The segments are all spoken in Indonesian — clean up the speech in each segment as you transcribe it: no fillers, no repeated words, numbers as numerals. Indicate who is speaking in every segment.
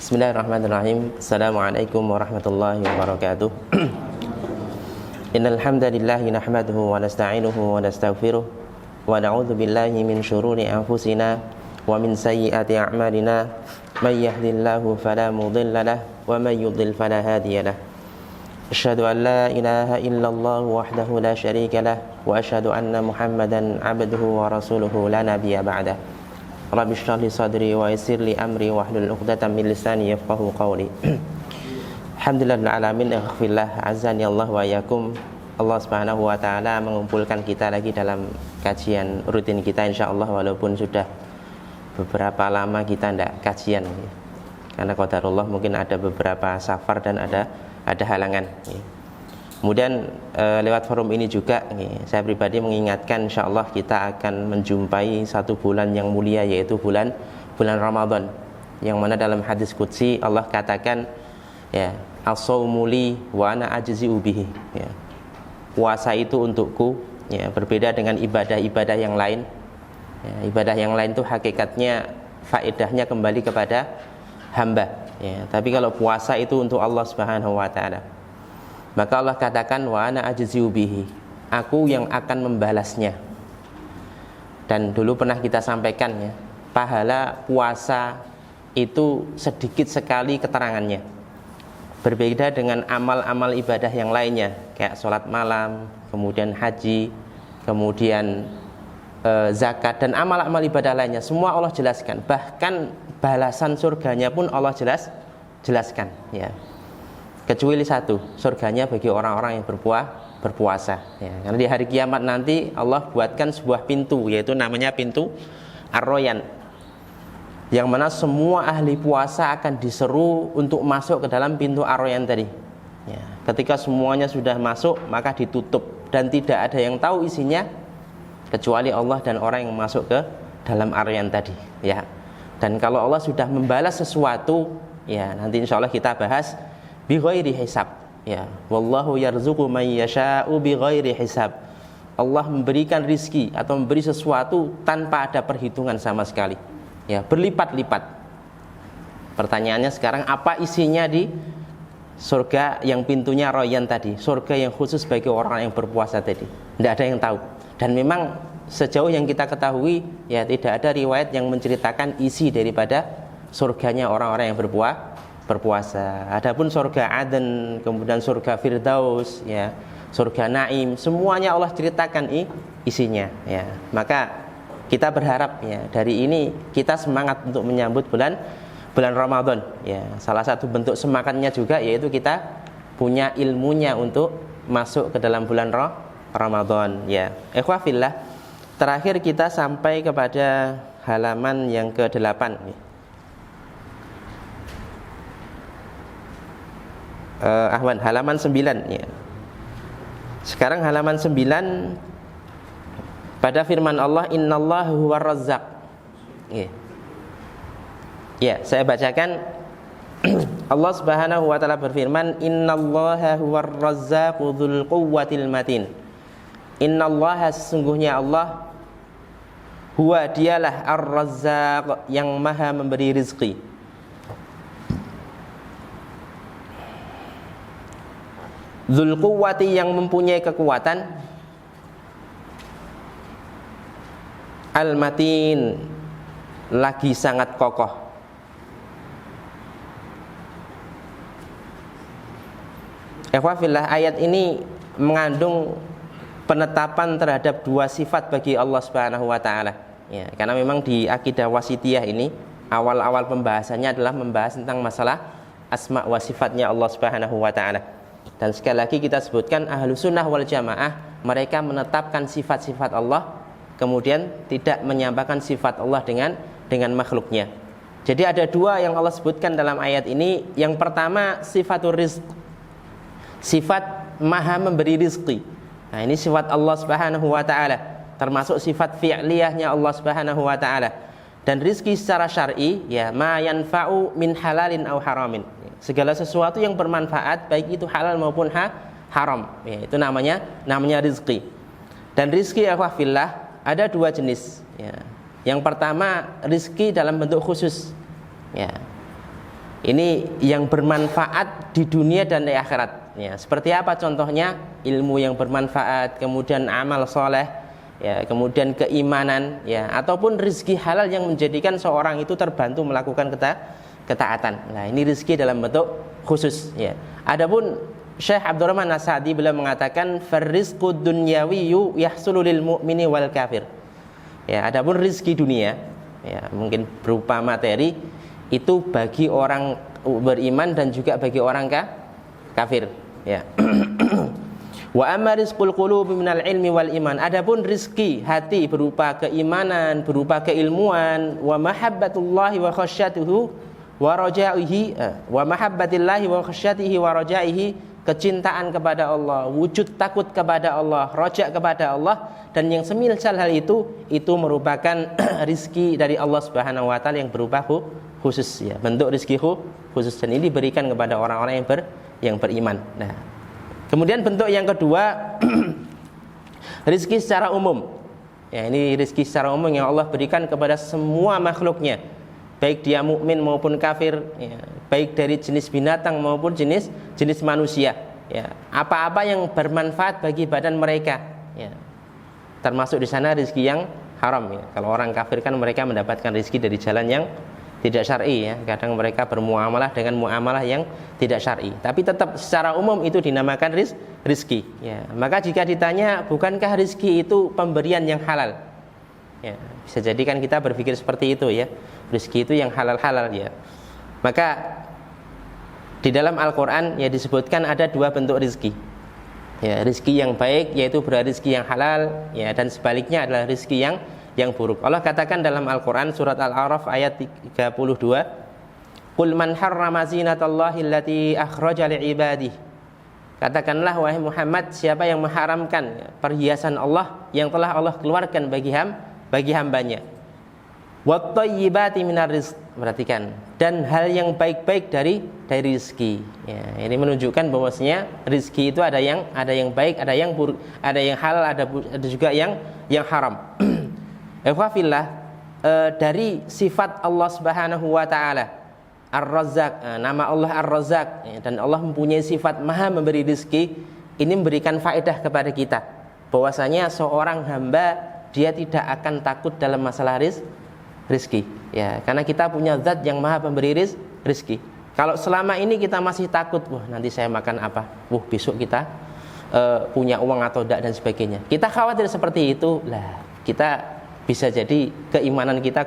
Speaker 1: Bismillahirrahmanirrahim. Assalamualaikum warahmatullahi wabarakatuh. Innal hamdalillah nahmaduhu wa nasta'inuhu wa nastaghfiruh wa na'udzu billahi min shururi anfusina wa min sayyiati a'malina. May yahdihillahu fala mudilla lahu wa may yudlil fala hadiya lahu. Asyhadu an la ilaha illallah wahdahu la syarika lahu wa asyhadu anna Muhammadan 'abduhu wa rasuluhu la nabiyya ba'dahu. Rabbi shrah li sadri wa yassir li amri wahlul 'uqdatam min lisani yafqahu qawli. Alhamdulillahil alamin, ighfirlah azani Allah wa iyyakum. Allah Subhanahu wa taala mengumpulkan kita lagi dalam kajian rutin kita insyaallah, walaupun sudah beberapa lama kita tidak kajian ya. Karena qadarullah mungkin ada beberapa safar dan ada halangan ya. Kemudian lewat forum ini juga saya pribadi mengingatkan insyaallah kita akan menjumpai satu bulan yang mulia, yaitu bulan Ramadan, yang mana dalam hadis qudsi Allah katakan ya, as-shaumu li wa ana ajzi'u bihi ya. Puasa itu untukku ya, berbeda dengan ibadah-ibadah yang lain ya. Ibadah yang lain itu hakikatnya faedahnya kembali kepada hamba ya. Tapi kalau puasa itu untuk Allah Subhanahu wa taala. Maka Allah katakan wa ana ajzi'u bihi, aku yang akan membalasnya. Dan dulu pernah kita sampaikan ya, pahala puasa itu sedikit sekali keterangannya. Berbeda dengan amal-amal ibadah yang lainnya, kayak sholat malam, kemudian haji, kemudian zakat dan amal-amal ibadah lainnya. Semua Allah jelaskan. Bahkan balasan surganya pun Allah jelaskan ya. Kecuali satu, surganya bagi orang-orang yang berpuasa ya. Karena di hari kiamat nanti Allah buatkan sebuah pintu, yaitu namanya pintu Ar-Rayyan, yang mana semua ahli puasa akan diseru untuk masuk ke dalam pintu Ar-Rayyan tadi ya. Ketika semuanya sudah masuk, maka ditutup dan tidak ada yang tahu isinya kecuali Allah dan orang yang masuk ke dalam Ar-Rayyan tadi ya. Dan kalau Allah sudah membalas sesuatu ya, nanti insya Allah kita bahas bi ghairi hisab ya. Wallahu yarzuqu may yasha'u bi ghairi hisab. Allah memberikan rizki atau memberi sesuatu tanpa ada perhitungan sama sekali ya, berlipat-lipat. Pertanyaannya sekarang, apa isinya di surga yang pintunya Rayyan tadi, surga yang khusus bagi orang yang berpuasa tadi? Tidak ada yang tahu. Dan memang sejauh yang kita ketahui ya, tidak ada riwayat yang menceritakan isi daripada surganya orang-orang yang berpuasa. Adapun surga Aden, kemudian surga Firdaus ya, surga Naim, semuanya Allah ceritakan isinya ya. Maka kita berharap ya, dari ini kita semangat untuk menyambut bulan Ramadan ya. Salah satu bentuk semangatnya juga yaitu kita punya ilmunya untuk masuk ke dalam bulan Ramadan ya. Ikhwah fillah, terakhir kita sampai kepada halaman yang ke-8 ya. Ahwan, halaman 9 ya. Sekarang halaman 9 pada firman Allah, innallaha huwar razzaq ya. Ya, saya bacakan. Allah Subhanahu wa taala berfirman, innallaha huwar razzaqu dzul quwwatil matin. Innallaha, sesungguhnya Allah, huwa, dialah ar-razzaq, yang maha memberi rizki. Dzul quwwati, yang mempunyai kekuatan, al-matin, lagi sangat kokoh. Ikhwah fillah, ayat ini mengandung penetapan terhadap dua sifat bagi Allah Subhanahu wa taala ya. Karena memang di akidah wasitiyah ini awal-awal pembahasannya adalah membahas tentang masalah asma wa sifatnya Allah Subhanahu wa taala. Dan sekali lagi kita sebutkan, ahlu sunnah wal jamaah, mereka menetapkan sifat-sifat Allah, kemudian tidak menyamakan sifat Allah dengan makhluknya. Jadi ada dua yang Allah sebutkan dalam ayat ini. Yang pertama, sifatur rizq, sifat maha memberi rizki. Nah, ini sifat Allah Subhanahu wa ta'ala, termasuk sifat fi'liyahnya Allah Subhanahu wa ta'ala. Dan rizki secara syar'i ya, ma yanfa'u min halalin aw haramin, segala sesuatu yang bermanfaat, baik itu halal maupun haram ya, itu namanya rizki. Dan rizki ya fillah ada dua jenis ya. Yang pertama, rizki dalam bentuk khusus ya. Ini yang bermanfaat di dunia dan di akhirat. Ya, seperti apa contohnya? Ilmu yang bermanfaat, kemudian amal soleh, ya, kemudian keimanan, ya, ataupun rezeki halal yang menjadikan seorang itu terbantu melakukan ketaatan. Nah, ini rezeki dalam bentuk khusus. Ya. Adapun Syekh Abdurrahman As-Sa'di beliau mengatakan farizqud dunyawiyyu yahsulu lil mu'mini wal kafir. Ya, adapun rezeki dunia, ya, mungkin berupa materi, itu bagi orang beriman dan juga bagi orang kafir. Ya. Wa amma rizqul qulubi minal ilmi wal iman. Adapun rizki hati berupa keimanan, berupa keilmuan, wa mahabbatullahi wa khasyatuhu wa rajaihi, wa mahabbatillahi wa khasyatihi wa rajaihi, kecintaan kepada Allah, wujud takut kepada Allah, raja kepada Allah, dan yang semisal hal itu merupakan rizki dari Allah Subhanahu wa taala yang berupa khusus, ya, bentuk rizki khusus, dan ini diberikan kepada orang-orang yang beriman. Nah, kemudian bentuk yang kedua rizki secara umum. Ya, ini rizki secara umum yang Allah berikan kepada semua makhluknya, baik dia mukmin maupun kafir, ya, baik dari jenis binatang maupun jenis manusia. Ya, apa-apa yang bermanfaat bagi badan mereka. Ya, termasuk di sana rizki yang haram. Ya. Kalau orang kafir kan mereka mendapatkan rizki dari jalan yang tidak syar'i, ya. Kadang mereka bermuamalah dengan muamalah yang tidak syar'i. Tapi tetap secara umum itu dinamakan rizki. Ya. Maka jika ditanya, bukankah rizki itu pemberian yang halal? Ya. Bisa jadi kan kita berpikir seperti itu, ya. Rizki itu yang halal-halal, ya. Maka di dalam Al-Quran ya disebutkan ada dua bentuk rizki. Ya, rizki yang baik yaitu rizki yang halal, ya, dan sebaliknya adalah rizki yang buruk. Allah katakan dalam Al-Quran surat Al-A'raf ayat 32, Qul man harrama zinatallahi allati akhraja li'ibadihi. Katakanlah wahai Muhammad, siapa yang mengharamkan perhiasan Allah yang telah Allah keluarkan bagi hambanya. Wat-thayyibati minar rizq. Perhatikan, dan hal yang baik-baik dari rezeki. Ya, ini menunjukkan bahwasanya rezeki itu ada yang baik, ada yang buruk, ada yang halal, ada juga yang haram. Ikhwafillah, dari sifat Allah Subhanahu wa taala Ar-Razzaq, nama Allah Ar-Razzaq, ya, dan Allah mempunyai sifat Maha memberi rezeki. Ini memberikan faedah kepada kita bahwasanya seorang hamba dia tidak akan takut dalam masalah rezeki, ya, karena kita punya zat yang Maha pemberi rezeki. Kalau selama ini kita masih takut, wah nanti saya makan apa, besok kita punya uang atau tidak dan sebagainya, kita khawatir seperti itu, lah kita bisa jadi keimanan kita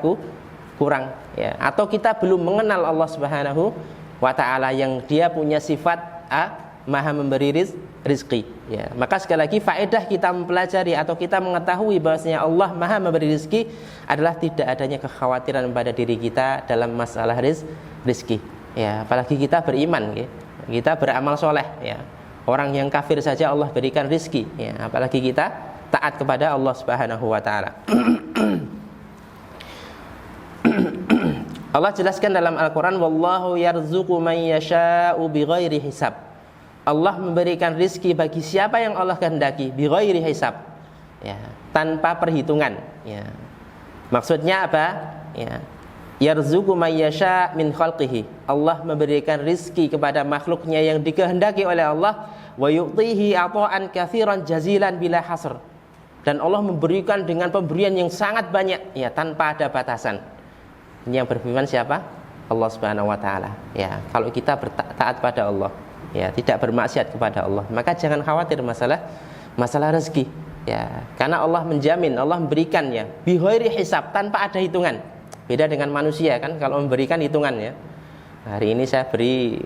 Speaker 1: kurang, ya, atau kita belum mengenal Allah Subhanahu wa taala yang dia punya sifat Maha memberi rizki, ya. Maka sekali lagi faedah kita mempelajari atau kita mengetahui bahwasanya Allah Maha memberi rizki adalah tidak adanya kekhawatiran pada diri kita dalam masalah rizki, ya. Apalagi kita beriman, ya. Kita beramal soleh, ya. Orang yang kafir saja Allah berikan rizki, ya. Apalagi kita taat kepada Allah Subhanahu wa taala. Allah jelaskan dalam Al-Quran, wallahu yarzuqu man yasha'u bighairi hisab. Allah memberikan rizki bagi siapa yang Allah kehendaki bighairi hisab, ya, tanpa perhitungan, ya. Maksudnya apa? Ya, yarzuqu may yasha min khalqihi. Allah memberikan rizki kepada makhluknya yang dikehendaki oleh Allah, wa yu'tihi ata'an katsiran jazilan bila hasr. Dan Allah memberikan dengan pemberian yang sangat banyak, ya, tanpa ada batasan. Ini yang berfirman siapa? Allah Subhanahu wa taala. Ya, kalau kita taat pada Allah, ya, tidak bermaksiat kepada Allah, maka jangan khawatir masalah rezeki, ya, karena Allah menjamin, Allah memberikannya bi ghairi hisab, tanpa ada hitungan. Beda dengan manusia kan, kalau memberikan hitungan, ya, hari ini saya beri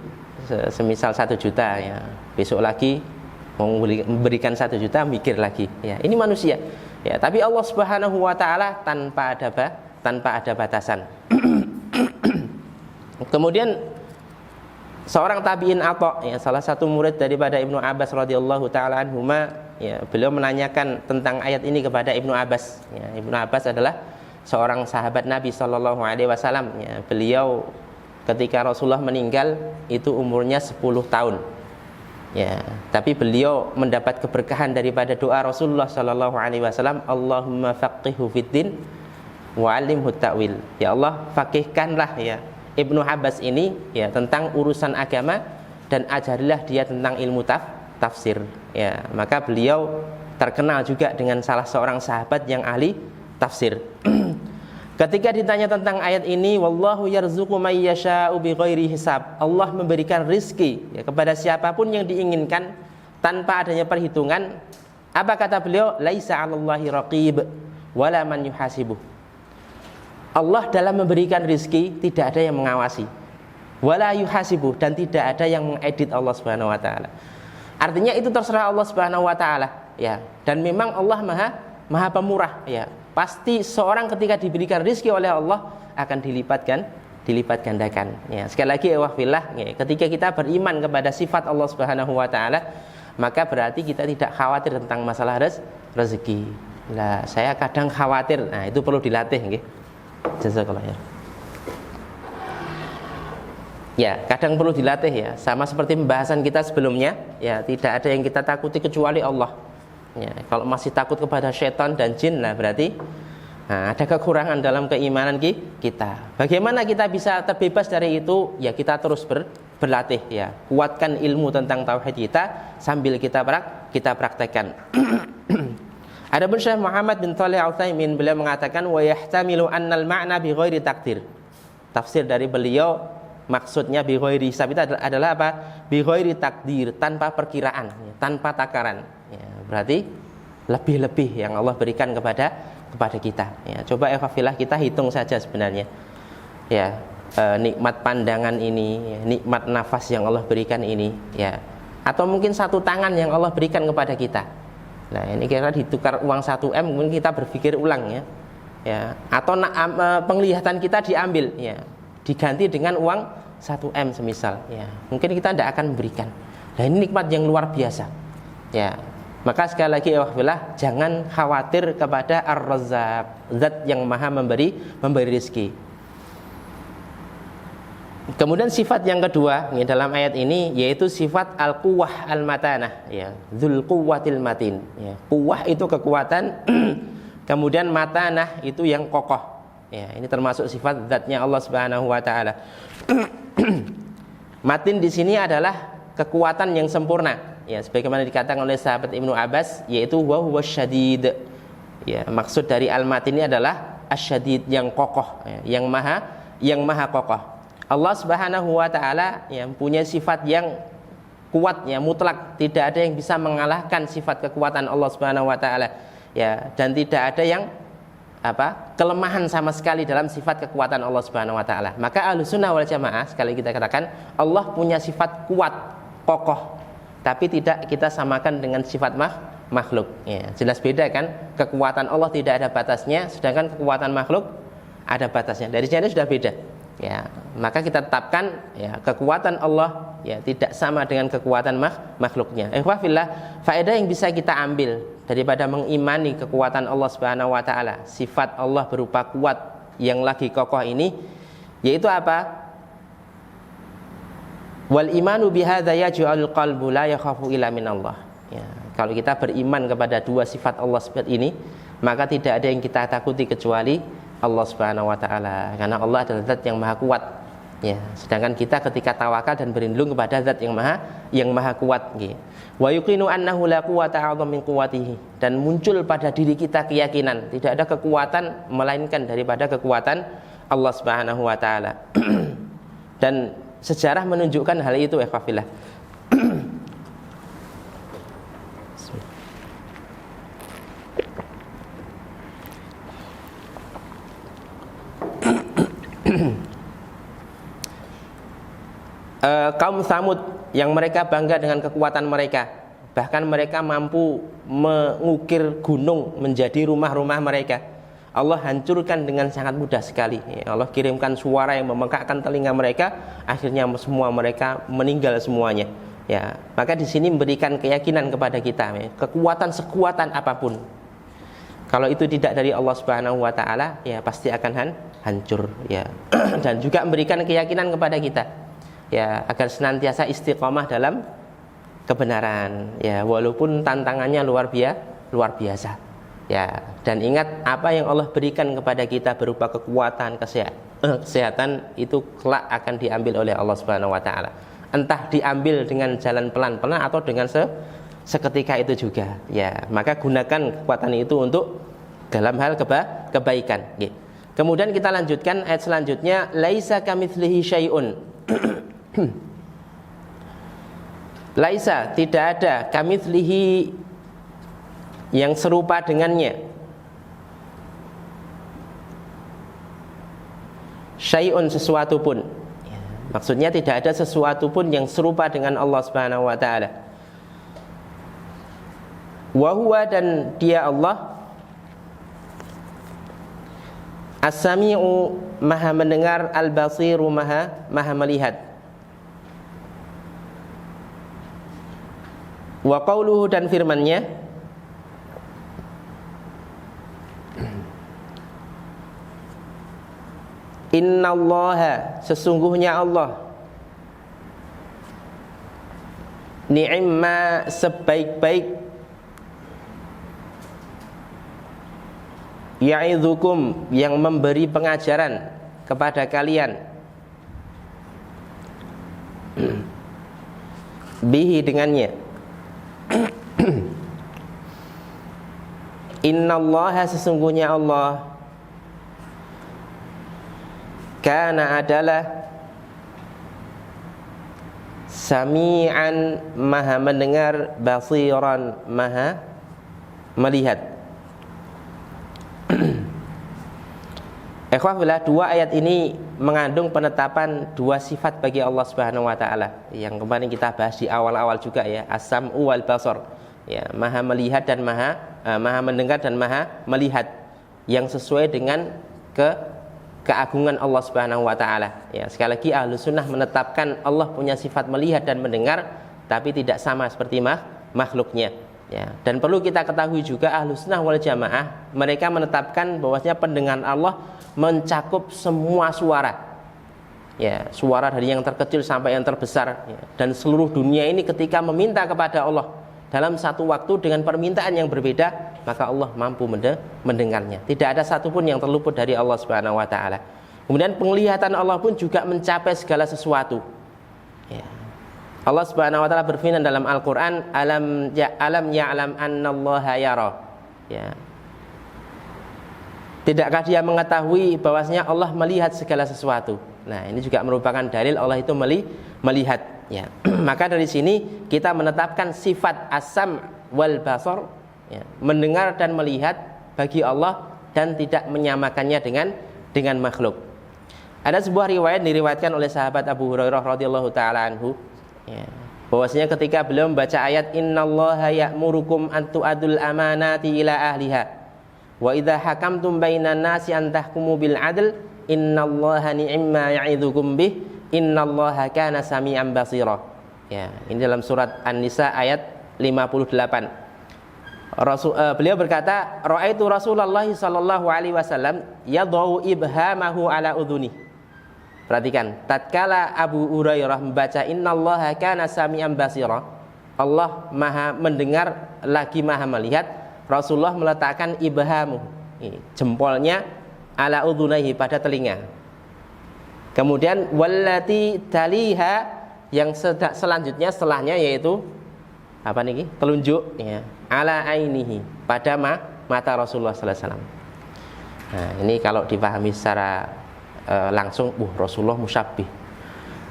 Speaker 1: semisal 1 juta, ya, besok lagi mau memberikan 1 juta mikir lagi, ya, ini manusia, ya. Tapi Allah Subhanahu wa taala tanpa ada batasan. Kemudian seorang tabi'in Atha, ya, salah satu murid daripada Ibnu Abbas radhiyallahu taala anhuma, ya, beliau menanyakan tentang ayat ini kepada Ibnu Abbas. Ya, Ibnu Abbas adalah seorang sahabat Nabi sallallahu alaihi wasallam, ya. Beliau ketika Rasulullah meninggal itu umurnya 10 tahun. Ya, tapi beliau mendapat keberkahan daripada doa Rasulullah sallallahu alaihi wasallam, Allahumma faqihhu fiddin wa 'allimhu ta'wil. Ya Allah, faqihkanlah, ya, Ibnu Abbas ini ya tentang urusan agama dan ajarilah dia tentang ilmu tafsir. Ya, maka beliau terkenal juga dengan salah seorang sahabat yang ahli tafsir. Ketika ditanya tentang ayat ini, wallahu yarzuqu may yasha'u bighairi hisab. Allah memberikan rizki ya, kepada siapapun yang diinginkan tanpa adanya perhitungan. Apa kata beliau? Laisa 'alallahi raqib wala man yuhasibuh. Allah dalam memberikan rizki tidak ada yang mengawasi. Wala yuhasibuh, dan tidak ada yang mengedit Allah Subhanahu wa taala. Artinya itu terserah Allah Subhanahu wa taala ya. Dan memang Allah Maha Pemurah ya. Pasti seorang ketika diberikan rizki oleh Allah akan dilipat gandakan. Ya, sekali lagi wahfillah, ya, ketika kita beriman kepada sifat Allah Subhanahu wa taala, maka berarti kita tidak khawatir tentang masalah rezeki. Lah, saya kadang khawatir. Nah, itu perlu dilatih nggih. Jazakallah ya. Ya, kadang perlu dilatih ya. Sama seperti pembahasan kita sebelumnya, ya, tidak ada yang kita takuti kecuali Allah. Ya, kalau masih takut kepada syaitan dan jin, nah berarti ada kekurangan dalam keimanan kita. Bagaimana kita bisa terbebas dari itu? Ya kita terus berlatih ya. Kuatkan ilmu tentang tauhid kita sambil kita praktekkan. Adapun Syekh Muhammad bin Shalih Al-Utsaimin, beliau mengatakan wa yahtamilu annal ma'na bi ghairi takdir. Tafsir dari beliau maksudnya bi ghairi hisab itu adalah apa? Bi ghairi takdir, tanpa perkiraan, tanpa takaran. Ya, berarti lebih-lebih yang Allah berikan kepada kita. Ya, coba ikhwafillah kita hitung saja sebenarnya. Ya, nikmat pandangan ini, ya, nikmat nafas yang Allah berikan ini, ya. Atau mungkin satu tangan yang Allah berikan kepada kita. Nah, ini kira ditukar uang 1M, mungkin kita berpikir ulang ya. Ya, atau penglihatan kita diambil ya, diganti dengan uang 1M semisal ya. Mungkin kita tidak akan memberikan. Nah, ini nikmat yang luar biasa. Ya. Maka sekali lagi wahbillah, jangan khawatir kepada Ar-Razzaq, zat yang maha memberi rezeki. Kemudian sifat yang kedua ya, dalam ayat ini yaitu sifat al-quwwah al-matanah ya, dzul quwwatil matin ya. Quwwah itu kekuatan, kemudian matanah itu yang kokoh. Ya, ini termasuk sifat zatnya Allah Subhanahu wa taala. Matin di sini adalah kekuatan yang sempurna. Ya, sebagaimana dikatakan oleh sahabat Ibnu Abbas, yaitu wa huwa syadid. Ya, maksud dari al-matin ini adalah asyadid, yang kokoh, ya, yang maha kokoh. Allah Subhanahu wa taala yang punya sifat yang kuat ya, mutlak, tidak ada yang bisa mengalahkan sifat kekuatan Allah Subhanahu wa taala. Ya, dan tidak ada yang kelemahan sama sekali dalam sifat kekuatan Allah Subhanahu wa taala. Maka Ahlussunnah wal Jamaah sekali kita katakan Allah punya sifat kuat, kokoh, tapi tidak kita samakan dengan sifat makhluk. Ya, jelas beda kan? Kekuatan Allah tidak ada batasnya, sedangkan kekuatan makhluk ada batasnya. Dari sini sudah beda. Ya, maka kita tetapkan ya, kekuatan Allah ya tidak sama dengan kekuatan makhluknya. Fillah, faedah yang bisa kita ambil daripada mengimani kekuatan Allah Subhanahu wa taala, sifat Allah berupa kuat yang lagi kokoh ini, yaitu apa? Wal imanu bihadza yaj'alul qalbu la yakhafu illa minallah. Ya, kalau kita beriman kepada dua sifat Allah seperti ini, maka tidak ada yang kita takuti kecuali Allah Subhanahu wa taala, karena Allah adalah zat yang maha kuat. Ya, sedangkan kita ketika tawakal dan berlindung kepada zat yang maha kuat, gitu. Wa yuqinu annahu la quwwata 'azam min quwwatihi, dan muncul pada diri kita keyakinan tidak ada kekuatan melainkan daripada kekuatan Allah Subhanahu wa taala. Dan sejarah menunjukkan hal itu ikhwafillah. Kaum Tsamud yang mereka bangga dengan kekuatan mereka, bahkan mereka mampu mengukir gunung menjadi rumah-rumah mereka. Allah hancurkan dengan sangat mudah sekali. Allah kirimkan suara yang memekakkan telinga mereka, akhirnya semua mereka meninggal semuanya. Ya, maka di sini memberikan keyakinan kepada kita, ya, kekuatan sekuatan apapun, kalau itu tidak dari Allah Subhanahu wa taala, ya pasti akan hancur, ya. Dan juga memberikan keyakinan kepada kita, ya, agar senantiasa istiqomah dalam kebenaran, ya, walaupun tantangannya luar biasa. Ya, dan ingat apa yang Allah berikan kepada kita berupa kekuatan, kesehatan itu kelak akan diambil oleh Allah Subhanahu wa taala. Entah diambil dengan jalan pelan-pelan atau dengan seketika itu juga. Ya, maka gunakan kekuatan itu untuk dalam hal kebaikan. Kemudian kita lanjutkan ayat selanjutnya, laisa kamitslihi syai'un. Laisa, tidak ada, kamitslihi, yang serupa dengannya, syai'un, sesuatu pun. Maksudnya tidak ada sesuatu pun yang serupa dengan Allah Subhanahu wa taala. Wa huwa, dan dia Allah, as-sami'u, maha mendengar, al-basiru, maha melihat. Wa qauluhu, dan firman-Nya, innallaha, sesungguhnya Allah, ni'ma, sebaik-baik, ya'idzukum, yang memberi pengajaran kepada kalian, bihi, dengannya. Innallaha, sesungguhnya Allah, kana, adalah, sami'an, maha mendengar, basiran, maha melihat. Ikhwah, dua ayat ini mengandung penetapan dua sifat bagi Allah Subhanahu wa taala yang kemarin kita bahas di awal-awal juga ya, as-sam'u wal basar. Ya, maha melihat dan maha mendengar dan maha melihat yang sesuai dengan keagungan Allah Subhanahu wa taala. Ya, sekali lagi Ahlus Sunnah menetapkan Allah punya sifat melihat dan mendengar, tapi tidak sama seperti makhluknya. Ya, dan perlu kita ketahui juga Ahlus Sunnah wal Jamaah, mereka menetapkan bahwasanya pendengaran Allah mencakup semua suara. Ya, suara dari yang terkecil sampai yang terbesar. Ya, dan seluruh dunia ini ketika meminta kepada Allah dalam satu waktu dengan permintaan yang berbeda, maka Allah mampu mendengarnya. Tidak ada satupun yang terluput dari Allah Subhanahu wa taala. Kemudian penglihatan Allah pun juga mencapai segala sesuatu. Ya. Allah Subhanahu wa taala berfirman dalam Al-Qur'an, alam ya'lam annallaha yara. Ya. Tidakkah dia mengetahui bahwasanya Allah melihat segala sesuatu? Nah, ini juga merupakan dalil Allah itu melihat. Ya. Maka dari sini kita menetapkan sifat as-sam' wal basar, ya, mendengar dan melihat bagi Allah, dan tidak menyamakannya dengan makhluk. Ada sebuah riwayat diriwayatkan oleh sahabat Abu Hurairah radhiyallahu taala anhu, ya, bahwasanya ketika beliau membaca ayat innallaha ya'murukum an tu'adul amanati ila ahliha wa idza hakamtum bainan nasi an tahkumu bil adl innallaha ni'ma ya'idzukum bih innallaha kana sami'an basira. Ya, ini dalam surat An-Nisa ayat 58. Beliau berkata, ra'aitu Rasulullah sallallahu alaihi wasallam yadau ibhamahu ala udhuni. Perhatikan, tatkala Abu Hurairah membaca innallaha kana sami'an basira, Allah maha mendengar lagi maha melihat, Rasulullah meletakkan ibhamu, jempolnya, ala udhunaihi, pada telinga. Kemudian wallati taliha, yang selanjutnya setelahnya, yaitu apa nih? Telunjuk, ya, ala ainihi, pada mata Rasulullah sallallahu alaihi wasallam. Nah, ini kalau dipahami secara langsung, Rasulullah musyabbih,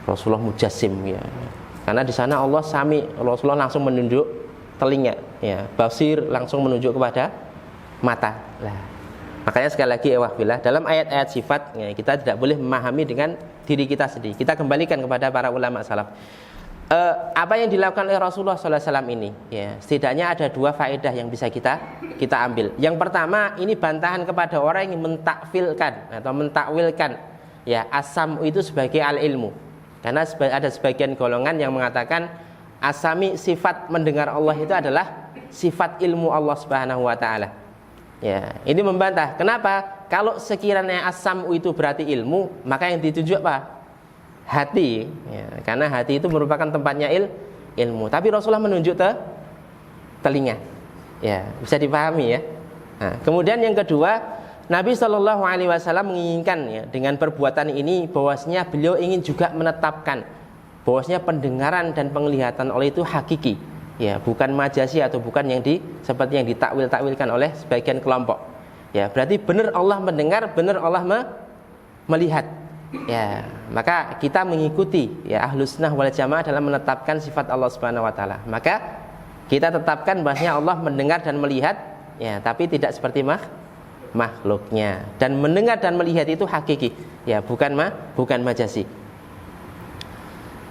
Speaker 1: Rasulullah mujassim, ya. Karena di sana Allah sami, Rasulullah langsung menunjuk telinga, ya, basir langsung menunjuk kepada mata. Lah, makanya sekali lagi dalam ayat-ayat sifat, ya, kita tidak boleh memahami dengan diri kita sendiri. Kita kembalikan kepada para ulama salaf. Apa yang dilakukan oleh Rasulullah SAW ini, ya, setidaknya ada dua faedah yang bisa kita ambil. Yang pertama, ini bantahan kepada orang yang mentakfilkan atau mentakwilkan, ya, as-sam' itu sebagai al-ilmu. Karena ada sebagian golongan yang mengatakan as-sami, sifat mendengar Allah itu adalah sifat ilmu Allah Subhanahu wa taala. Ya, ini membantah. Kenapa? Kalau sekiranya as-sam'u itu berarti ilmu, maka yang ditunjuk apa? Hati, ya, karena hati itu merupakan tempatnya ilmu. Tapi Rasulullah menunjuk telinga. Ya, bisa dipahami ya. Nah, kemudian yang kedua, Nabi Shallallahu Alaihi Wasallam menginginkan ya dengan perbuatan ini bahwasanya beliau ingin juga menetapkan bahwasanya pendengaran dan penglihatan Allah itu hakiki, ya bukan majasi atau bukan yang seperti yang ditakwil-takwilkan oleh sebagian kelompok. Ya berarti benar Allah mendengar, benar Allah melihat. Ya maka kita mengikuti ya Ahlus Sunnah wal Jamaah dalam menetapkan sifat Allah Subhanahu Wa Taala. Maka kita tetapkan bahwasanya Allah mendengar dan melihat, ya tapi tidak seperti makhluknya, dan mendengar dan melihat itu hakiki, ya bukan majasi.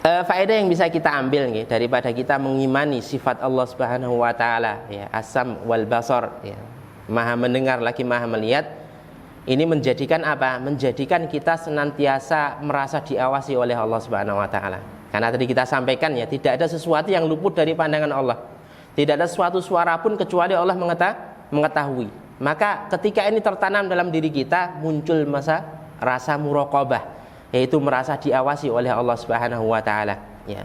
Speaker 1: Faedah yang bisa kita ambil nih, daripada kita mengimani sifat Allah Subhanahu Wa Taala, ya as-sam wal basar, ya maha mendengar lagi maha melihat, ini menjadikan apa? Menjadikan kita senantiasa merasa diawasi oleh Allah Subhanahu Wa Taala. Karena tadi kita sampaikan ya, tidak ada sesuatu yang luput dari pandangan Allah, tidak ada suatu suara pun kecuali Allah mengetahui. Maka ketika ini tertanam dalam diri kita, muncul rasa muraqabah, yaitu merasa diawasi oleh Allah Subhanahu Wa Taala, ya.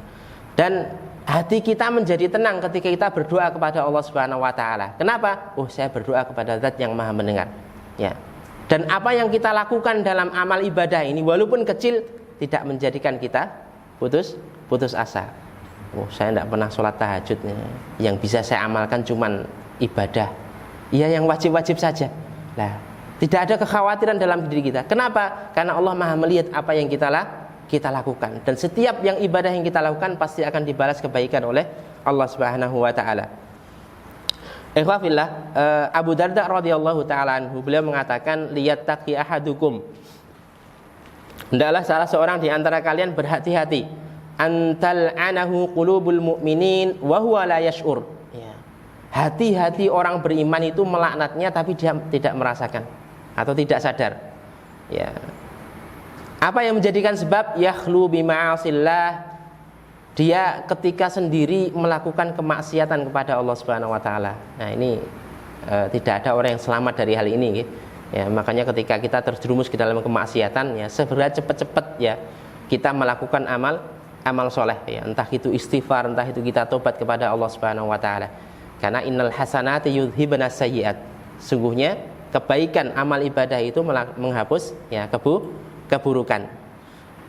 Speaker 1: Dan hati kita menjadi tenang ketika kita berdoa kepada Allah Subhanahu Wa Taala. Kenapa? Saya berdoa kepada Zat yang Maha Mendengar, ya. Dan apa yang kita lakukan dalam amal ibadah ini, walaupun kecil, tidak menjadikan kita putus asa. Saya tidak pernah sholat tahajud, yang bisa saya amalkan cuman ibadah, ya yang wajib-wajib saja. Nah, tidak ada kekhawatiran dalam diri kita. Kenapa? Karena Allah Maha melihat apa yang kita lakukan, dan setiap yang ibadah yang kita lakukan pasti akan dibalas kebaikan oleh Allah Subhanahu Wa Taala. Ikhwafillah, Abu Darda radhiyallahu taala anhu, beliau mengatakan, liyattaqi ahadukum, hendaklah salah seorang di antara kalian berhati-hati, antal anahu qulubul mu'minin wa huwa la yash'ur. Hati-hati orang beriman itu melaknatnya tapi dia tidak merasakan atau tidak sadar. Ya. Apa yang menjadikan sebab? Yakhlu bima'asillah, dia ketika sendiri melakukan kemaksiatan kepada Allah Subhanahu Wa Taala. Nah ini tidak ada orang yang selamat dari hal ini. Ya, makanya ketika kita terjerumus ke dalam kemaksiatan, ya segera cepat-cepat ya kita melakukan amal soleh. Ya, entah itu istighfar, entah itu kita tobat kepada Allah Subhanahu Wa Taala. Karena innal hasanati yudhibna sayyi'at. Sungguhnya kebaikan amal ibadah itu menghapus ya keburukan.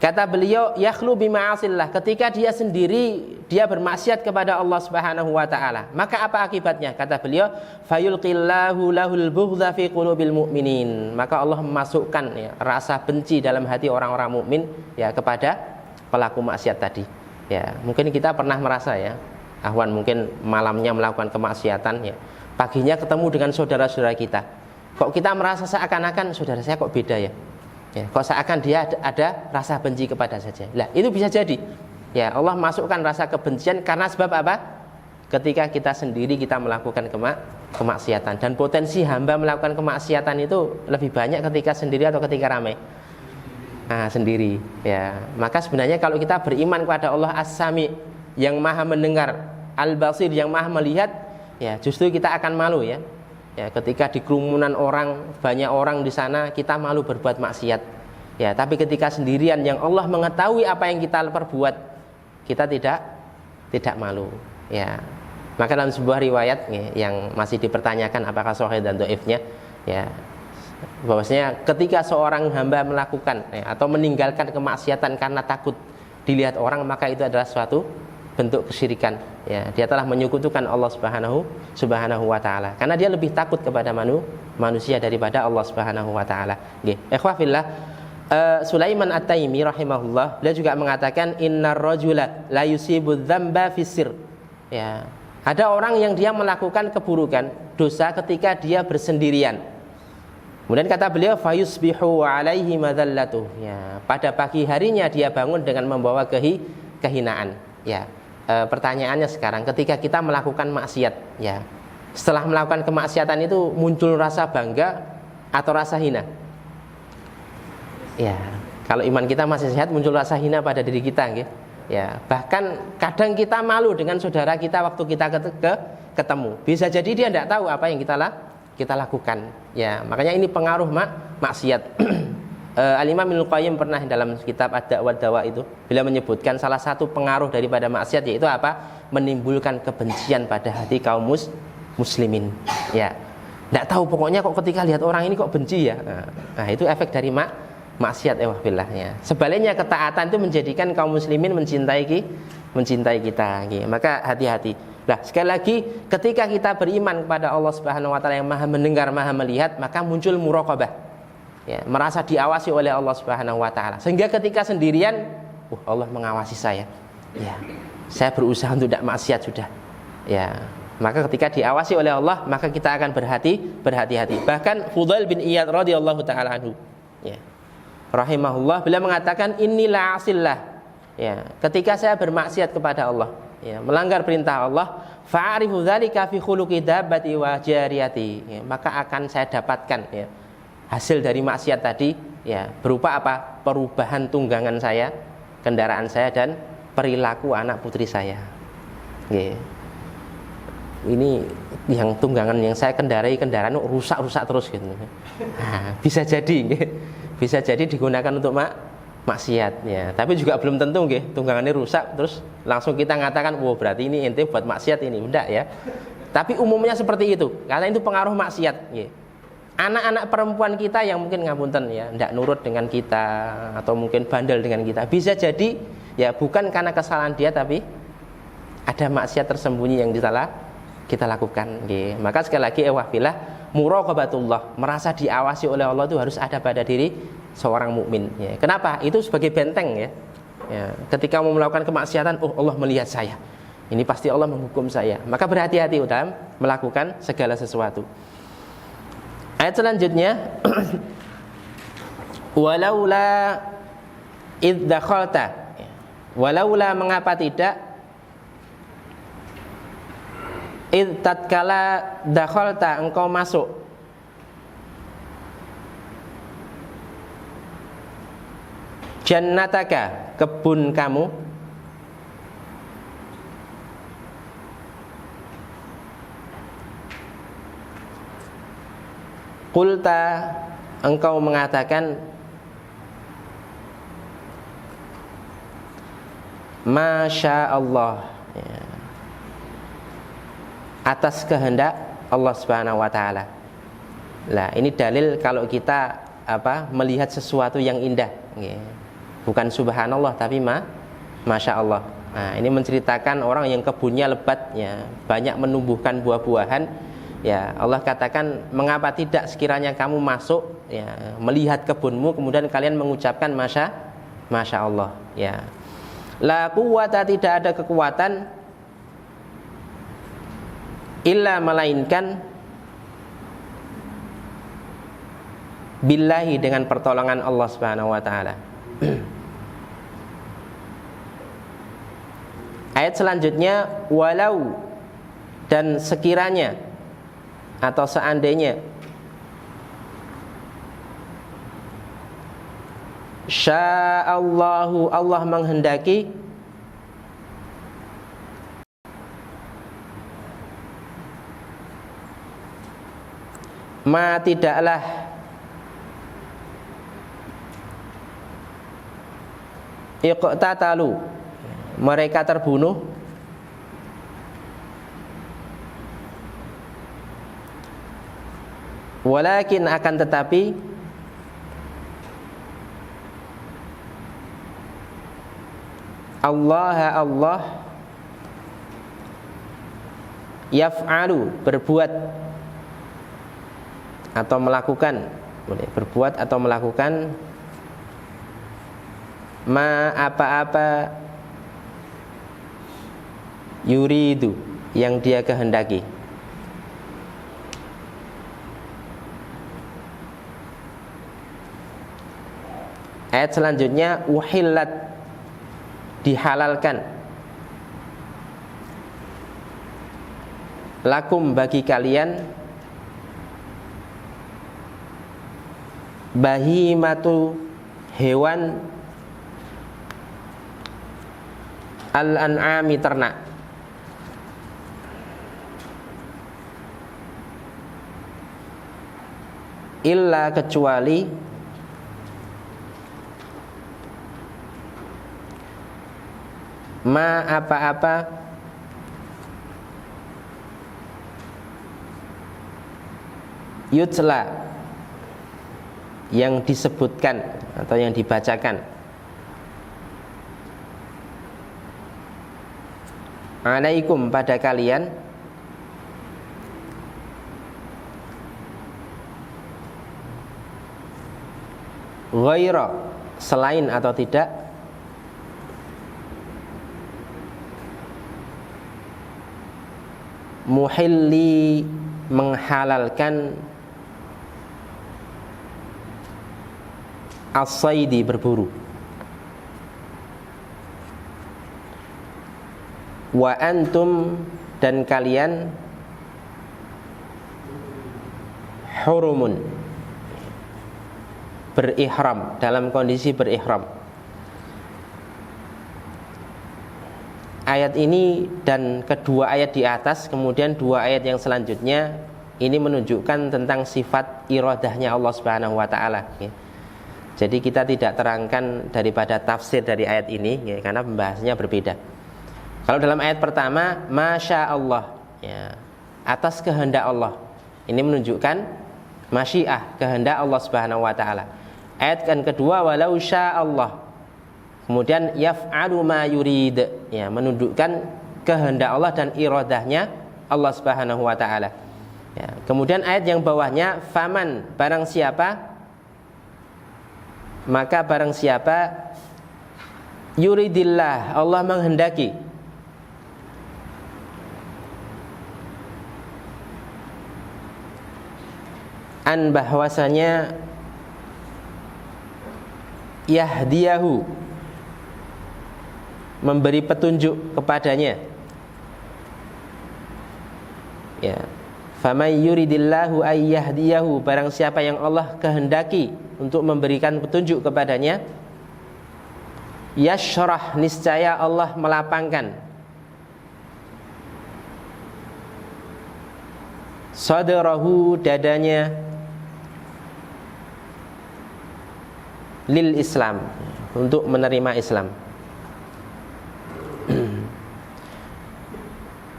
Speaker 1: Kata beliau, yakhlu bima'asillah, ketika dia sendiri dia bermaksiat kepada Allah Subhanahu Wa Taala, maka apa akibatnya? Kata beliau, fayulqillahu lahul bughdha fi qulubil mu'minin, maka Allah memasukkan ya rasa benci dalam hati orang-orang mukmin ya kepada pelaku maksiat tadi. Ya, mungkin kita pernah merasa ya, Ahwan mungkin malamnya melakukan kemaksiatan, ya paginya ketemu dengan saudara-saudara kita, kok kita merasa seakan-akan saudara saya kok beda ya, kok seakan dia ada rasa benci kepada saja. Lah itu bisa jadi ya Allah masukkan rasa kebencian karena sebab apa? Ketika kita sendiri kita melakukan kemaksiatan, dan potensi hamba melakukan kemaksiatan itu lebih banyak ketika sendiri atau ketika ramai. Nah sendiri ya, maka sebenarnya kalau kita beriman kepada Allah As-Sami yang maha mendengar, Al-Basir yang maha melihat, ya justru kita akan malu ya. Ya ketika di kerumunan orang, banyak orang di sana, kita malu berbuat maksiat. Ya, tapi ketika sendirian yang Allah mengetahui apa yang kita perbuat, kita tidak malu. Ya. Maka dalam sebuah riwayat ya, yang masih dipertanyakan apakah sahih dan dhaifnya, ya bahwasanya ketika seorang hamba melakukan atau meninggalkan kemaksiatan karena takut dilihat orang, maka itu adalah suatu bentuk kesyirikan. Ya, dia telah menyekutukan Allah Subhanahu Wa Taala karena dia lebih takut kepada manusia daripada Allah Subhanahu Wa Taala. Nggih, ikhwafillah, Sulaiman At-Taimi rahimahullah, dia juga mengatakan innar rajula la yusibu dzamba fisir. Ya, ada orang yang dia melakukan keburukan, dosa ketika dia bersendirian. Kemudian kata beliau fayusbihu alaihi madzallatuh. Ya, pada pagi harinya dia bangun dengan membawa kehinaan. Ya, pertanyaannya sekarang ketika kita melakukan maksiat, ya, setelah melakukan kemaksiatan itu muncul rasa bangga atau rasa hina? Ya, kalau iman kita masih sehat muncul rasa hina pada diri kita, gitu. Ya, bahkan kadang kita malu dengan saudara kita waktu kita ketemu. Bisa jadi dia tidak tahu apa yang kita lakukan. Ya, makanya ini pengaruh maksiat. Al-Imam Ibnu Qayyim pernah dalam kitab Ad-Da' wa Dawa itu, beliau menyebutkan salah satu pengaruh daripada maksiat yaitu apa? Menimbulkan kebencian pada hati kaum muslimin. Ya. Tidak tahu pokoknya kok ketika lihat orang ini kok benci ya. Nah, itu efek dari maksiat billah ya. Sebaliknya ketaatan itu menjadikan kaum muslimin mencintai kita. Maka hati-hati. Nah, sekali lagi ketika kita beriman kepada Allah Subhanahu wa taala yang Maha mendengar, Maha melihat, maka muncul muraqabah. Ya, merasa diawasi oleh Allah Subhanahu wa taala. Sehingga ketika sendirian, Allah mengawasi saya. Ya. Saya berusaha untuk tidak maksiat sudah. Ya. Maka ketika diawasi oleh Allah, maka kita akan berhati-hati. Bahkan Fudail bin Iyad radhiyallahu taala anhu, ya, rahimahullah, beliau mengatakan inilah asillah. Ya, ketika saya bermaksiat kepada Allah, ya, melanggar perintah Allah, fa'arifu dzalika fi khuluqi dabbati wa jariyati. Ya, maka akan saya dapatkan ya, hasil dari maksiat tadi ya, berupa apa? Perubahan tunggangan saya, kendaraan saya dan perilaku anak putri saya. Ya. Ini yang tunggangan yang saya kendarai, kendaraan rusak terus gitu. Nah, bisa jadi digunakan untuk maksiat ya. Tapi juga belum tentu tunggangannya rusak terus langsung kita ngatakan berarti ini ente buat maksiat ini, enggak ya. Tapi umumnya seperti itu, karena itu pengaruh maksiat ya. Anak-anak perempuan kita yang mungkin ngapunten ya, enggak nurut dengan kita atau mungkin bandel dengan kita, bisa jadi ya bukan karena kesalahan dia, tapi ada maksiat tersembunyi yang kita lakukan. Maka sekali lagi billah, muraqabatullah, merasa diawasi oleh Allah itu harus ada pada diri seorang mukmin. Ya. Kenapa? Itu sebagai benteng ya. Ya. Ketika mau melakukan kemaksiatan, Allah melihat saya. Ini pasti Allah menghukum saya. Maka berhati-hati dalam melakukan segala sesuatu. Ayat selanjutnya, walaula id dakhalta. Walaula mengapa tidak? Id tatkala dakhalta engkau masuk, jannataka kebun kamu, qulta engkau mengatakan, masya Allah ya, atas kehendak Allah Subhanahu wa taala. Nah, ini dalil kalau kita melihat sesuatu yang indah, ya. Bukan subhanallah tapi masya Allah. Nah, ini menceritakan orang yang kebunnya lebat ya, banyak menumbuhkan buah-buahan. Ya, Allah katakan, mengapa tidak sekiranya kamu masuk ya, melihat kebunmu kemudian kalian mengucapkan masya Allah ya. La quwwata, tidak ada kekuatan, illa melainkan billahi dengan pertolongan Allah Subhanahu wa taala. Ayat selanjutnya, walau, dan sekiranya atau seandainya, sya'allahu, Allah menghendaki, ma tidaklah iqtatalu, mereka terbunuh, walakin akan tetapi Allah yaf'alu, berbuat atau melakukan, boleh berbuat atau melakukan, ma apa-apa, yuridu, yang dia kehendaki. Ayat selanjutnya, uhillat, dihalalkan, lakum, bagi kalian, bahimatu, hewan, al-an'ami, ternak, illa, kecuali, ma apa-apa, yutla, yang disebutkan atau yang dibacakan, alaikum, pada kalian, ghaira, selain atau tidak, muhilli, menghalalkan, as-saidi, berburu, wa antum, dan kalian, hurumun, berihram, dalam kondisi berihram. Ayat ini dan kedua ayat di atas, kemudian dua ayat yang selanjutnya, ini menunjukkan tentang sifat iradahnya Allah Subhanahu wa taala, ya. Jadi kita tidak terangkan daripada tafsir dari ayat ini, ya, karena pembahasannya berbeda. Kalau dalam ayat pertama, masya Allah, ya, atas kehendak Allah, ini menunjukkan masyiah, kehendak Allah Subhanahu wa taala. Ayat yang kedua, walau sya Allah, kemudian yaf'alu ma yurid, ya, menunjukkan kehendak Allah dan iradahnya Allah Subhanahu wa taala. Ya, kemudian ayat yang bawahnya, faman, barang siapa, maka barang siapa, yuridillah, Allah menghendaki, an, bahwasanya, yahdiyahu, memberi petunjuk kepadanya, ya, faman yuridillahu ayyahdiyahu, barang siapa yang Allah kehendaki untuk memberikan petunjuk kepadanya, yashrah, niscaya Allah melapangkan, sadrahu, dadanya, lil Islam, untuk menerima Islam.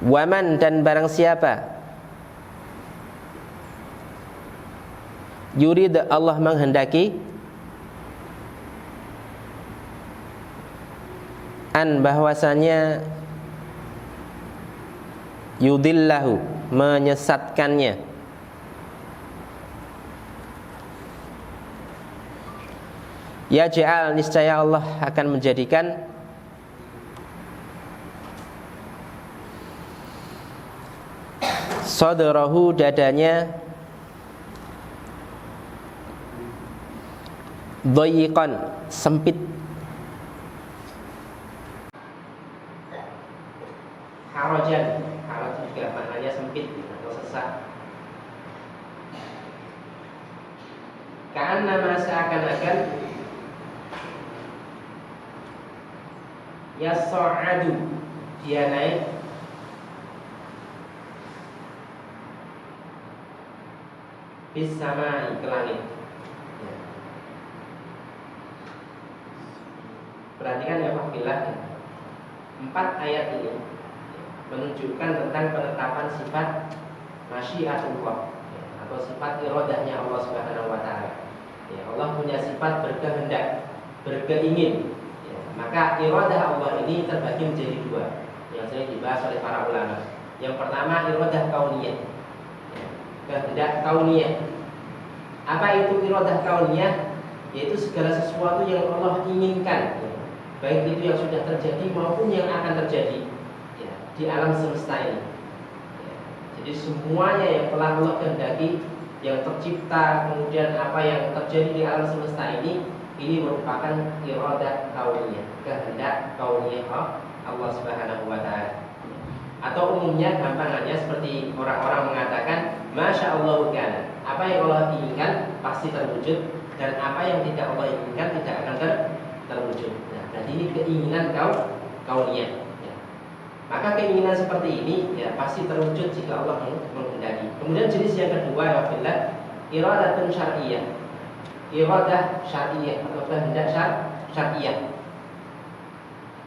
Speaker 1: Waman, dan barang siapa, yurid, Allah menghendaki, an, bahwasanya, yudillahu, menyesatkannya, yaj'al, niscaya Allah akan menjadikan, sadrahu, dadanya, dhayiqan, sempit. Harajan, haraj juga maknanya sempit atau sesak. Ka'annama, seakan-akan, yas'adu, dia naik, bis samai, ke langit. Perhatikan ya Pak Billah, 4 ayat ini menunjukkan tentang penetapan sifat masyiatullah, atau sifat iradahnya Allah Subhanahu wa taala. Ya, Allah punya sifat berkehendak, berkeingin. Ya, maka iradah Allah ini terbagi menjadi 2 yang sering dibahas oleh para ulama. Yang pertama, iradah kauniyah, ya, kehendak kauniyah. Apa itu iradah kauniyah? Yaitu segala sesuatu yang Allah inginkan, ya, baik itu yang sudah terjadi maupun yang akan terjadi, ya, di alam semesta ini, ya. Jadi semuanya yang telah Allah kehendaki, yang tercipta, kemudian apa yang terjadi di alam semesta ini merupakan iradah kauniyah, kehendak kauniyah Allah Subhanahu wa taala. Atau umumnya gampangannya seperti orang-orang mengatakan masya Allah kana, apa yang Allah inginkan pasti terwujud, dan apa yang tidak Allah inginkan tidak akan terwujud. Jadi ini keinginan kauniyah, ya. Maka keinginan seperti ini, ya, pasti terwujud jika Allah menghendaki. Kemudian jenis yang kedua adalah iradatun syar'iyah, iradah syar'iyah atau kehendak syar'iyah.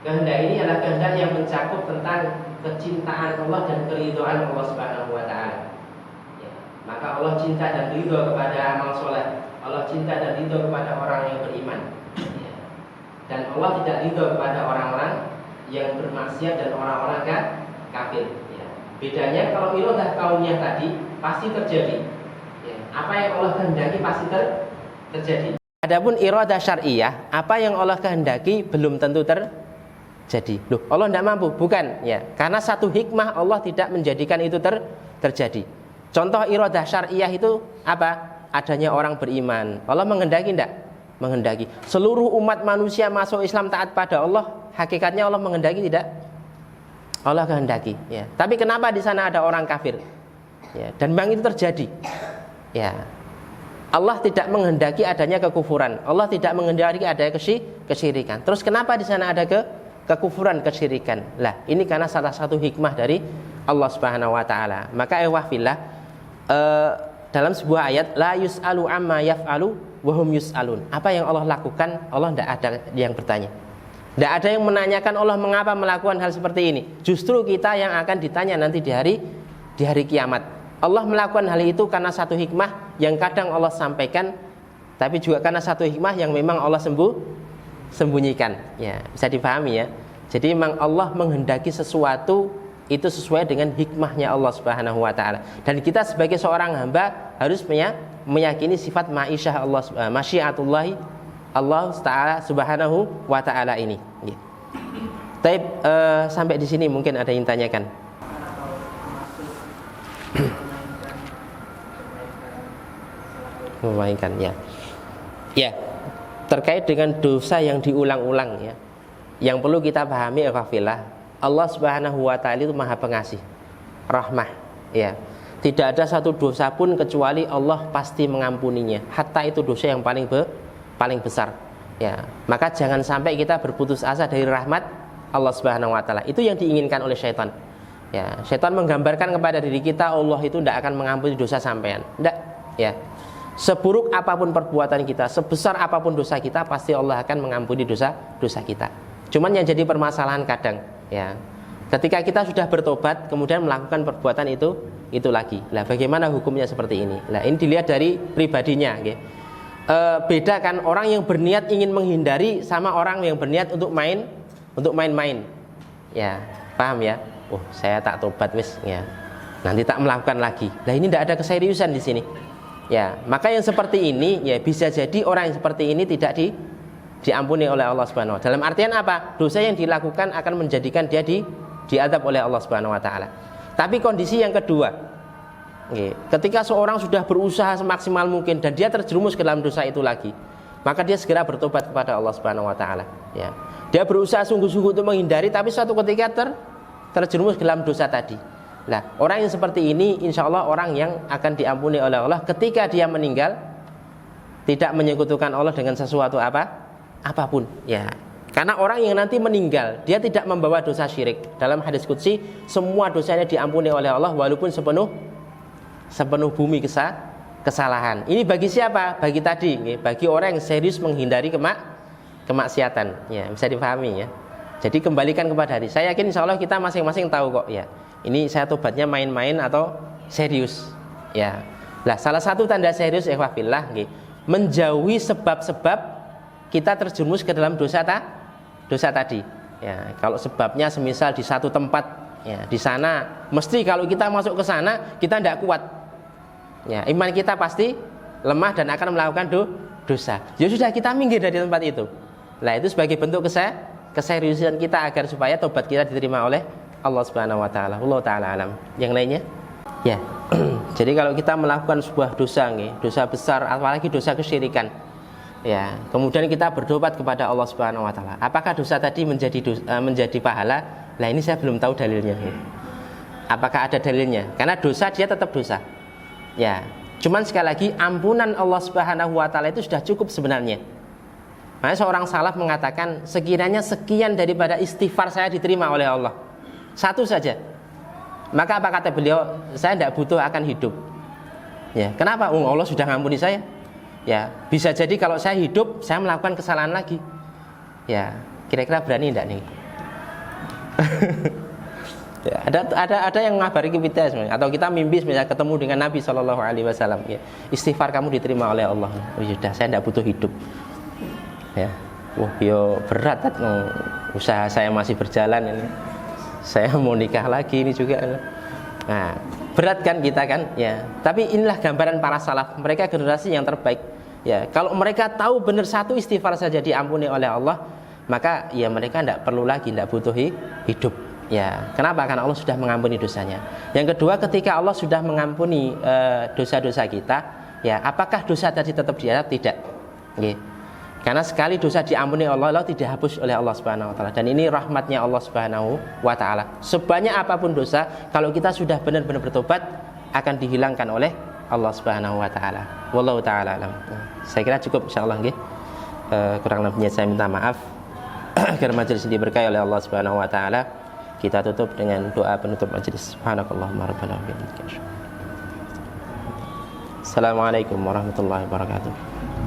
Speaker 1: Kehendak ini adalah kehendak yang mencakup tentang kecintaan Allah dan keridhaan Allah Subhanahu wa taala, ya. Maka Allah cinta dan ridho kepada amal soleh. Allah cinta dan ridho kepada orang yang beriman. Ya. Dan Allah tidak ridho kepada orang-orang yang bermaksiat dan orang-orang kafir. Ya. Bedanya kalau iradah kauniyah tadi pasti terjadi. Ya. Apa yang Allah kehendaki pasti terjadi. Adapun iradah syar'iyah, apa yang Allah kehendaki belum tentu terjadi. Loh, Allah tidak mampu? Bukan. Ya. Karena satu hikmah Allah tidak menjadikan itu terjadi. Contoh iradah syar'iyah itu apa? Adanya orang beriman. Allah menghendaki tidak? Menghendaki. Seluruh umat manusia masuk Islam taat pada Allah, hakikatnya Allah menghendaki tidak? Allah kehendaki. Ya. Tapi kenapa di sana ada orang kafir? Ya. Dan memang itu terjadi. Ya. Allah tidak menghendaki adanya kekufuran. Allah tidak menghendaki adanya kesyirikan. Terus kenapa di sana ada kekufuran, kesyirikan? Lah, ini karena salah satu hikmah dari Allah Subhanahu wa taala. Maka fillah, dalam sebuah ayat la yus'alu amma yaf'alu wa hum yus'alun. Apa yang Allah lakukan, Allah tidak ada yang bertanya. Tidak ada yang menanyakan Allah mengapa melakukan hal seperti ini. Justru kita yang akan ditanya nanti di hari kiamat. Allah melakukan hal itu karena satu hikmah yang kadang Allah sampaikan, tapi juga karena satu hikmah yang memang Allah sembunyikan. Ya, bisa dipahami ya. Jadi memang Allah menghendaki sesuatu itu sesuai dengan hikmahnya Allah Subhanahu wa taala. Dan kita sebagai seorang hamba harus meyakini sifat ma'isyah Allah, masyiatullahi Allah taala Subhanahu wa taala ini. Taib, sampai di sini mungkin ada yang tanyakan. Memainkan ya. Ya, terkait dengan dosa yang diulang-ulang ya. Yang perlu kita pahami fillah, Allah Subhanahu wa taala itu Maha Pengasih, rahmah, ya. Tidak ada satu dosa pun kecuali Allah pasti mengampuninya, hatta itu dosa yang paling besar, ya. Maka jangan sampai kita berputus asa dari rahmat Allah Subhanahu wa taala. Itu yang diinginkan oleh syaitan. Ya, syaitan menggambarkan kepada diri kita Allah itu tidak akan mengampuni dosa sampean. Tidak, ya. Seburuk apapun perbuatan kita, sebesar apapun dosa kita, pasti Allah akan mengampuni dosa kita. Cuman yang jadi permasalahan kadang, ya, ketika kita sudah bertobat kemudian melakukan perbuatan itu lagi. Lah bagaimana hukumnya seperti ini? Lah ini dilihat dari pribadinya, okay. Beda kan orang yang berniat ingin menghindari sama orang yang berniat untuk main-main. Ya, paham ya? Oh, saya tak tobat wis, ya. Nanti tak melakukan lagi. Lah ini tidak ada keseriusan di sini. Ya, maka yang seperti ini ya bisa jadi orang yang seperti ini tidak diampuni oleh Allah Subhanahu wa taala. Dalam artian apa? Dosa yang dilakukan akan menjadikan dia diadab oleh Allah Subhanahu wa taala. Tapi kondisi yang kedua, ketika seorang sudah berusaha semaksimal mungkin dan dia terjerumus ke dalam dosa itu lagi, maka dia segera bertobat kepada Allah Subhanahu wa taala, ya. Dia berusaha sungguh-sungguh untuk menghindari, tapi suatu ketika terjerumus ke dalam dosa tadi. Nah, orang yang seperti ini insya Allah orang yang akan diampuni oleh Allah ketika dia meninggal tidak menyekutukan Allah dengan sesuatu apapun, ya. Karena orang yang nanti meninggal dia tidak membawa dosa syirik. Dalam hadis qudsi semua dosanya diampuni oleh Allah walaupun sepenuh bumi kesalahan. Ini bagi siapa? Bagi tadi, bagi orang yang serius menghindari kemaksiatan, ya, bisa dipahami ya. Jadi kembalikan kepada hati. Saya yakin insya Allah kita masing-masing tahu kok, ya. Ini saya tobatnya main-main atau serius, ya. Nah, salah satu tanda serius ikhwafillah, menjauhi sebab-sebab kita terjerumus ke dalam dosa tadi. Ya, kalau sebabnya semisal di satu tempat, ya, di sana mesti kalau kita masuk ke sana kita tidak kuat. Ya, iman kita pasti lemah dan akan melakukan dosa. Ya sudah, kita minggir dari tempat itu. Nah, itu sebagai bentuk keseriusan kita agar supaya tobat kita diterima oleh Allah Subhanahu wa taala. Allah taala alam. Yang lainnya? Ya. Jadi kalau kita melakukan sebuah dosa, dosa besar apalagi dosa kesyirikan, ya, kemudian kita bertobat kepada Allah Subhanahu wa taala. Apakah dosa tadi menjadi pahala? Nah, ini saya belum tahu dalilnya. Apakah ada dalilnya? Karena dosa dia tetap dosa. Ya. Cuman sekali lagi ampunan Allah Subhanahu wa taala itu sudah cukup sebenarnya. Makanya seorang salaf mengatakan sekiranya sekian daripada istighfar saya diterima oleh Allah, satu saja, maka apa kata beliau? Saya tidak butuh akan hidup. Ya, kenapa? Allah sudah ngampuni saya. Ya, bisa jadi kalau saya hidup, saya melakukan kesalahan lagi. Ya, kira-kira berani tidak nih? Ya, Ada yang ngabari kita sebenarnya, atau kita mimpi misalnya ketemu dengan Nabi Shallallahu Alaihi Wasallam, ya, istighfar kamu diterima oleh Allah. Oh sudah, saya tidak butuh hidup. Ya, yo berat kan, usaha saya masih berjalan ini. Saya mau nikah lagi ini juga. Nah, berat kan kita kan, ya. Tapi inilah gambaran para salaf, mereka generasi yang terbaik. Ya, kalau mereka tahu benar satu istighfar saja diampuni oleh Allah, maka ya mereka tidak perlu lagi, tidak butuh hidup. Ya, kenapa? Karena Allah sudah mengampuni dosanya. Yang kedua, ketika Allah sudah mengampuni dosa-dosa kita, ya, apakah dosa tadi tetap diazab? Tidak. Okay. Karena sekali dosa diampuni Allah tidak hapus oleh Allah Subhanahu wa taala. Dan ini rahmatnya Allah Subhanahu wa taala. Sebanyak apapun dosa, kalau kita sudah benar-benar bertobat, akan dihilangkan oleh Allah Subhanahu wa taala. Wallahu taala alam. Saya kira cukup insyaallah nggih. Kurang lebihnya saya minta maaf. Agar majelis ini diberkahi oleh Allah Subhanahu wa taala. Kita tutup dengan doa penutup majelis. Subhanakallahumma rabbana wa bihamdika. Assalamualaikum warahmatullahi wabarakatuh.